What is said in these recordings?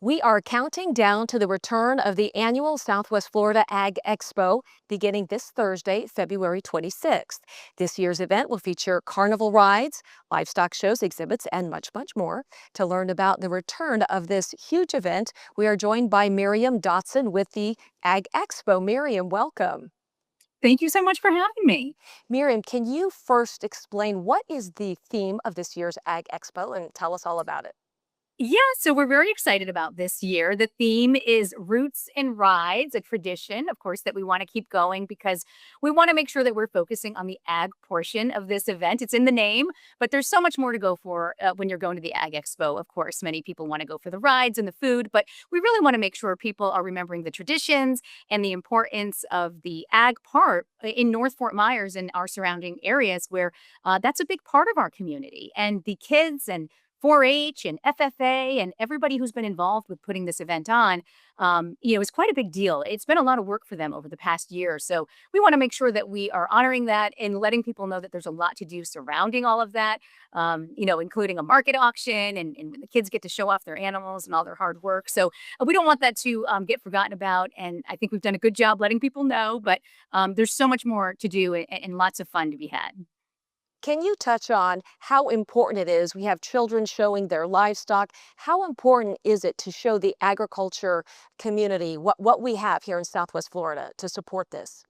We are counting down to the return of the annual Southwest Florida Ag Expo beginning this Thursday, February 26th. This year's event will feature carnival rides, livestock shows, exhibits, and much, much more. To learn about the return of this huge event, we are joined by Miriam Dotson with the Ag Expo. Miriam, welcome. Thank you so much for having me. Miriam, can you first explain what is the theme of this year's Ag Expo and tell us all about it? Yeah, so we're very excited about this year. The theme is Roots and Rides, a tradition, of course, that we want to keep going because we want to make sure that we're focusing on the ag portion of this event. It's in the name, but there's so much more to go for when you're going to the Ag Expo. Of course, many people want to go for the rides and the food, but we really want to make sure people are remembering the traditions and the importance of the ag part in North Fort Myers and our surrounding areas where that's a big part of our community. And the kids and 4-H and FFA and everybody who's been involved with putting this event on, is quite a big deal. It's been a lot of work for them over the past year. So we want to make sure that we are honoring that and letting people know that there's a lot to do surrounding all of that, including a market auction and the kids get to show off their animals and all their hard work. So we don't want that to get forgotten about. And I think we've done a good job letting people know, but there's so much more to do and lots of fun to be had. Can you touch on how important it is? We have children showing their livestock. How important is it to show the agriculture community what we have here in Southwest Florida to support this?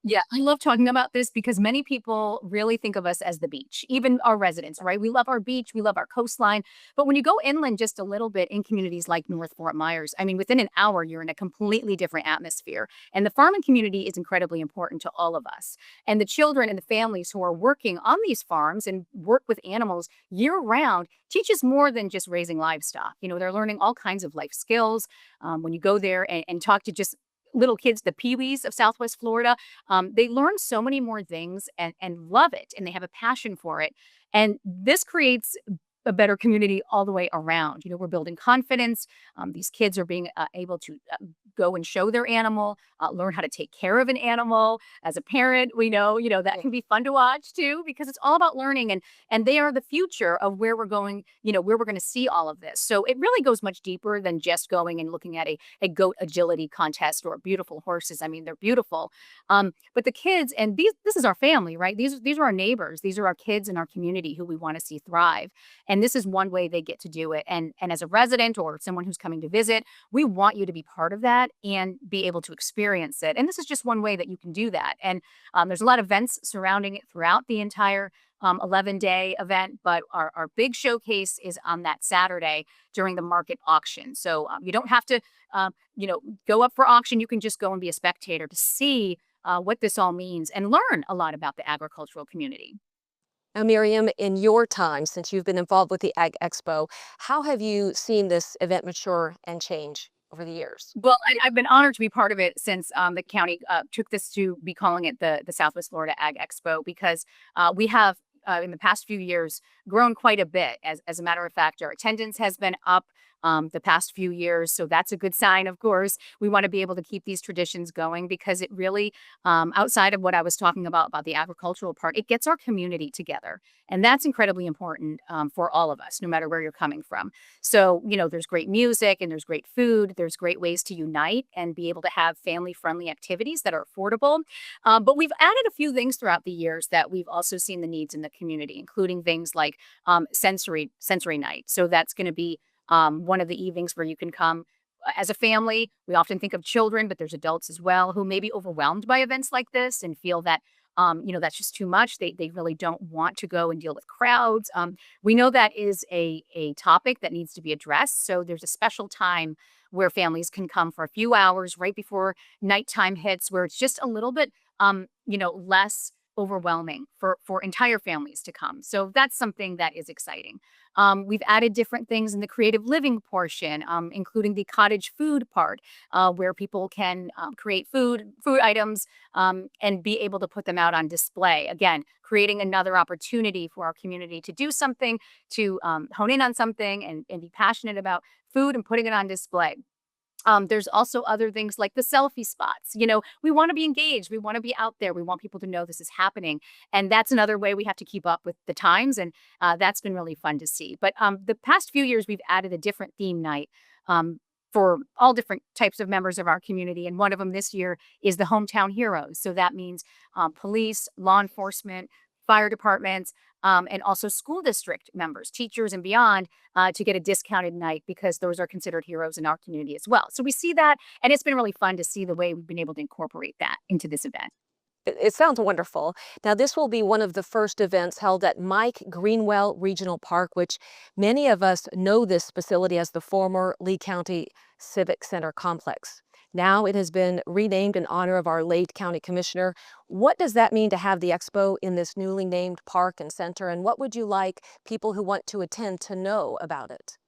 Yeah, I love talking about this because many people really think of us as the beach, even our residents, right? We love our beach, we love our coastline. But when you go inland just a little bit in communities like North Fort Myers, I mean, within an hour, you're in a completely different atmosphere. And the farming community is incredibly important to all of us. And the children and the families who are working on these farms and work with animals year round teaches more than just raising livestock. They're learning all kinds of life skills. When you go there and talk to just little kids, the peewees of Southwest Florida, they learn so many more things and love it, and they have a passion for it. And this creates a better community all the way around. We're building confidence. These kids are being able to go and show their animal, learn how to take care of an animal. As a parent, we know, that can be fun to watch too, because it's all about learning and they are the future of where we're going, where we're going to see all of this. So it really goes much deeper than just going and looking at a goat agility contest or beautiful horses. I mean, they're beautiful. But the kids, and this is our family, right? These are our neighbors. These are our kids in our community who we want to see thrive. And this is one way they get to do it. And as a resident or someone who's coming to visit, we want you to be part of that and be able to experience it. And this is just one way that you can do that. And there's a lot of events surrounding it throughout the entire 11-day event, but our big showcase is on that Saturday during the market auction. So you don't have to, go up for auction. You can just go and be a spectator to see what this all means and learn a lot about the agricultural community. Now, Miriam, in your time since you've been involved with the Ag Expo, how have you seen this event mature and change over the years? Well, I've been honored to be part of it since the county took this to be calling it the Southwest Florida Ag Expo because we have in the past few years grown quite a bit. As a matter of fact, our attendance has been up the past few years. So that's a good sign, of course. We want to be able to keep these traditions going because it really, outside of what I was talking about the agricultural part, it gets our community together. And that's incredibly important for all of us, no matter where you're coming from. So, there's great music and there's great food. There's great ways to unite and be able to have family-friendly activities that are affordable. But we've added a few things throughout the years that we've also seen the needs in the community, including things like sensory night. So that's going to be one of the evenings where you can come as a family. We often think of children, but there's adults as well who may be overwhelmed by events like this and feel that, that's just too much. They really don't want to go and deal with crowds. We know that is a topic that needs to be addressed. So there's a special time where families can come for a few hours right before nighttime hits, where it's just a little bit, less overwhelming for entire families to come. So that's something that is exciting. We've added different things in the creative living portion, including the cottage food part, where people can create food items and be able to put them out on display. Again, creating another opportunity for our community to do something, to hone in on something and be passionate about food and putting it on display. There's also other things like the selfie spots. We want to be engaged. We want to be out there. We want people to know this is happening. And that's another way we have to keep up with the times. And that's been really fun to see. But the past few years, we've added a different theme night for all different types of members of our community. And one of them this year is the Hometown Heroes. So that means police, law enforcement, fire departments, and also school district members, teachers, and beyond to get a discounted night because those are considered heroes in our community as well. So we see that, and it's been really fun to see the way we've been able to incorporate that into this event. It sounds wonderful. Now, this will be one of the first events held at Mike Greenwell Regional Park, which many of us know this facility as the former Lee County Civic Center complex. Now it has been renamed in honor of our late county commissioner. What does that mean to have the expo in this newly named park and center? And what would you like people who want to attend to know about it?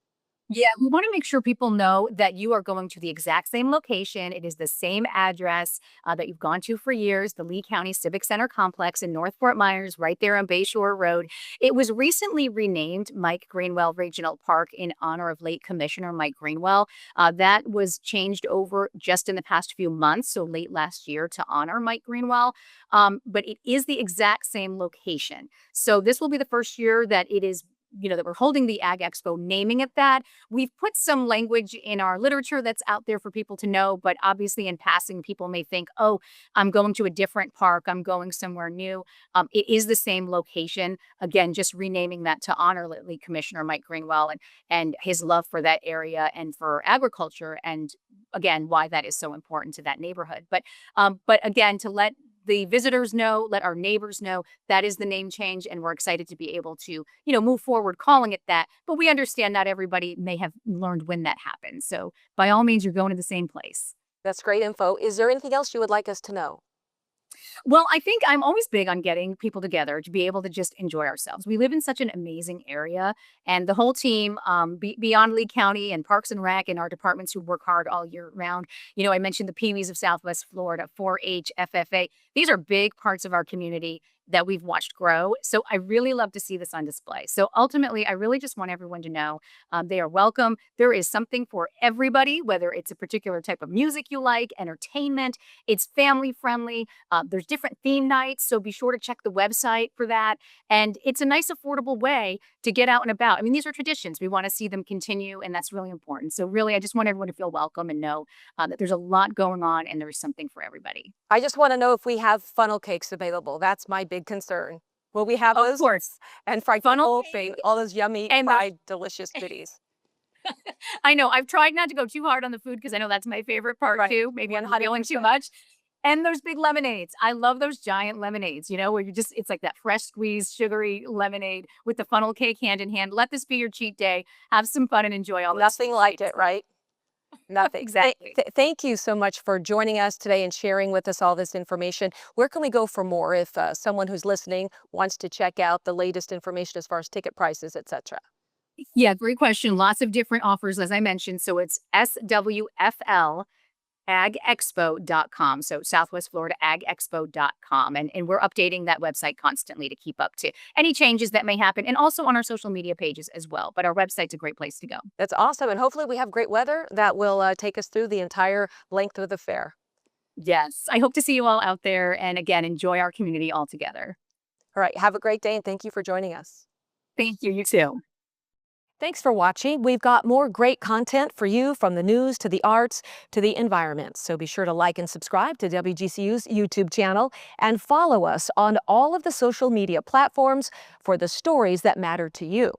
Yeah, we want to make sure people know that you are going to the exact same location. It is the same address that you've gone to for years, the Lee County Civic Center Complex in North Fort Myers, right there on Bayshore Road. It was recently renamed Mike Greenwell Regional Park in honor of late Commissioner Mike Greenwell. That was changed over just in the past few months, so late last year, to honor Mike Greenwell. But it is the exact same location. So this will be the first year that it is that we're holding the Ag Expo, naming it that. We've put some language in our literature that's out there for people to know, but obviously in passing, people may think, oh, I'm going to a different park. I'm going somewhere new. It is the same location. Again, just renaming that to honor Lee Commissioner Mike Greenwell and his love for that area and for agriculture. And again, why that is so important to that neighborhood. But again, to let the visitors know, let our neighbors know that is the name change, and we're excited to be able to, move forward calling it that. But we understand not everybody may have learned when that happened. So by all means, you're going to the same place. That's great info. Is there anything else you would like us to know? Well, I think I'm always big on getting people together to be able to just enjoy ourselves. We live in such an amazing area, and the whole team, beyond Lee County and Parks and Rec and our departments who work hard all year round. I mentioned the Pee-wees of Southwest Florida, 4-H, FFA. These are big parts of our community that we've watched grow. So I really love to see this on display. So ultimately, I really just want everyone to know they are welcome. There is something for everybody, whether it's a particular type of music you like, entertainment, it's family friendly. There's different theme nights. So be sure to check the website for that. And it's a nice, affordable way to get out and about. I mean, these are traditions. We want to see them continue, and that's really important. So really, I just want everyone to feel welcome and know that there's a lot going on and there's something for everybody. I just want to know if we have funnel cakes available. That's my big concern. Will we have those? Of course. And fried Funnel cake, all those yummy and fried delicious goodies. I know. I've tried not to go too hard on the food because I know that's my favorite part too. Maybe I'm feeling too much. And those big lemonades. I love those giant lemonades, where it's like that fresh squeezed sugary lemonade with the funnel cake hand in hand. Let this be your cheat day. Have some fun and enjoy all this. Nothing like it, right? Nothing. Exactly. Thank you so much for joining us today and sharing with us all this information. Where can we go for more if someone who's listening wants to check out the latest information as far as ticket prices, etc.? Yeah, great question. Lots of different offers, as I mentioned. So it's SWFL agexpo.com. So Southwest Florida Ag Expo.com. And we're updating that website constantly to keep up to any changes that may happen, and also on our social media pages as well. But our website's a great place to go. That's awesome. And hopefully we have great weather that will take us through the entire length of the fair. Yes, I hope to see you all out there. And again, enjoy our community all together. All right. Have a great day, and thank you for joining us. Thank you. You too. Thanks for watching. We've got more great content for you, from the news to the arts to the environment. So be sure to like and subscribe to WGCU's YouTube channel and follow us on all of the social media platforms for the stories that matter to you.